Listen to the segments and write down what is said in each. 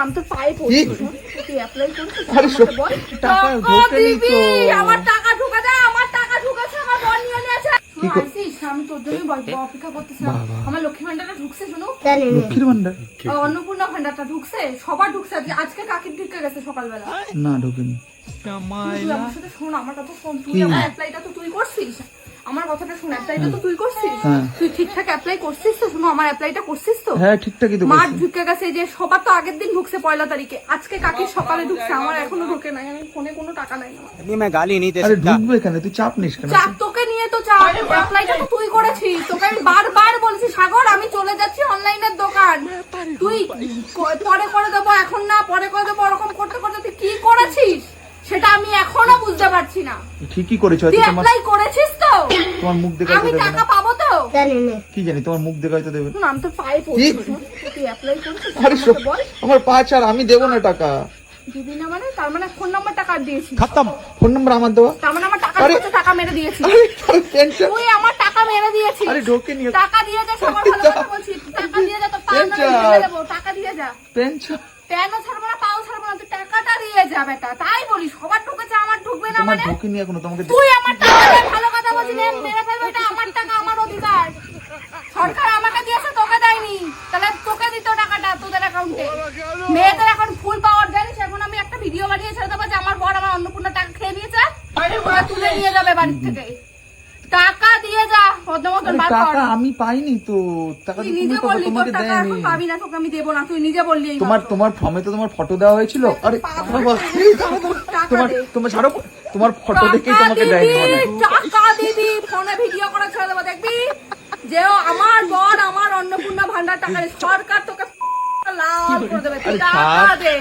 আমি তো পায়ে পড়ছি। তুই অ্যাপ্লাই করছিস? আরে আমাকে বল। টাকা ঢোকেনি তো। আমার টাকা ঢোকা যায়, আমার টাকা ঢুকেছে, আমার বল নিয়ে নিয়েছে। কি আসিস, আমি তোর জন্যই অপেক্ষা করতেছিলাম। আমার লক্ষ্মী ভান্ডারটা ঢুকছে, শুনো। লক্ষ্মীর ভান্ডার অন্নপূর্ণা ভান্ডারটা ঢুকছে, সবার ঢুকছে। আজকে কাকির ঢুকে গেছে সকালবেলা। না ঢোকেনি। তুই আমার সাথে শোন, আমার কথা শোন। তুই আমার অ্যাপ্লাইটা তো তুই করছিস। আমার কথাটা শোন, অ্যাপ্লাইটা তো তুই করছিস। তুই ঠিকঠাক অ্যাপ্লাই করছিস তো? শুনো, আমার অ্যাপ্লাইটা করছিস তো? হ্যাঁ ঠিকঠাকই তো মাঠ করছি। ঢুকে গেছে, যে সবার তো আগের দিন ঢুকছে 1 তারিখে। আজকে কাকির সকালে ঢুকছে, আমার এখনো ঢোকে নাই। আমি ফোনে কোনো টাকা নাই আমার। अभी मैं गाली नहीं दे আরে सकता। ঢুকবে কেন, তুই চাপ নিস কেন? চাপ তোকে নিয়ে তো চাপ। অ্যাপ্লাইটা তো তুই করেছিস। তোকে আমি বারবার বলছি, সাগর আমি চলে যাচ্ছি অনলাইনের দোকান, তুই পরে করে দেবো, এখন না পরে করে দেবো, ওরকম করতে করতে তুই কি করেছিস সেটা আমি এখনো বুঝতে পারছি না। ঠিকই করেছো, তুই হয়তো তোমার অ্যাপ্লাই করেছিস তো? তোমার মুখ দেখে আমি হয়তো দেবে টাকা না। পাবো তো? কি জানি, তোমার মুখ দেখে হয়তো দেবে। শুন, আমি তো পায়ে পড়ছি। তুই অ্যাপ্লাই করছিস? আরে আমাকে বল। আমার পা ছাড়, আমি দেবো না টাকা। দিবি না মানে? তার মানে ফোন নাম্বারটা কার দিয়েছিস? খতম। ফোন নাম্বার আমার দেওয়া। তার মানে আমার টাকা আরে- ঢুকেছে, টাকা মেরে দিয়েছিস। আরে আরে পেনশন। তুই আমার টাকা মেরে দিয়েছিস। আরে ঢোকেনি। টাকা দিয়ে যা, সবার ভালো কথা বলছি। টাকা দিয়ে যা, তো পা পেনশন। ধরে দেবো। টাকা দিয়ে যা। পেনশন। প্যানও ছাড়বো না, পাও ছাড়বো না, তুই টাকাটা দিয়ে যা বেটা। তাই বলি, সবার ঢুকেছে, আমার ঢুকবে না তোমার মানে? ঢোকেনি এখনো, তোমাকে তুই আমার টাকা দিয়ে ভালো কথা বলছিস, মেরে ফেলবো। এটা আমার টাকা, আমার অধিকার। সরকার আমাকে দিয়েছে, তোকে দেয়নি। তাহলে তোকে দিত টাকাটা তোদের অ্যাকাউন্টে। মেয়েদের এখন ফুল পাওয়ার, জানিস? এখন আমি একটা ভিডিও বানিয়ে ছেড়ে দেবো যে আমার বর আমার অন্নপূর্ণা টাকা খেয়ে নিয়েছে, ওরা তুলে নিয়ে যাবে বাড়ি থেকে। টাকা দিয়ে যা, পদ্মমতন আরে বার কর। টাকা আমি পাইনি তো, টাকা তুই তো তুমি নিজে পাবা, বললি তোর তোমাকে টাকা দেয়নি। এখন পাবি না, তোকে আমি দেবো না। তুই নিজে বললি এই তোমার মাত্র। তোমার ফর্মে তো তোমার ফটো দেওয়া হয়েছিল। আরে বাবা, টাকা তোমার দে। তোমার ছাড়ো, তোমার ফটো দেখেই টাকা তোমাকে দিবি, দেয়নি মানে। টাকা দিবি, ফোনে ভিডিও করে ছেড়ে দেবো, দেখবি যে আমার বর আমার অন্নপূর্ণা ভান্ডার টাকা নেই। সরকার তোকে লাভ করে দেবে। তুই আরে টাকা থাক। দে।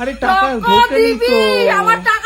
আরে টাকা টাকা ঢোকেনি দিবি, তো। আমার টাকা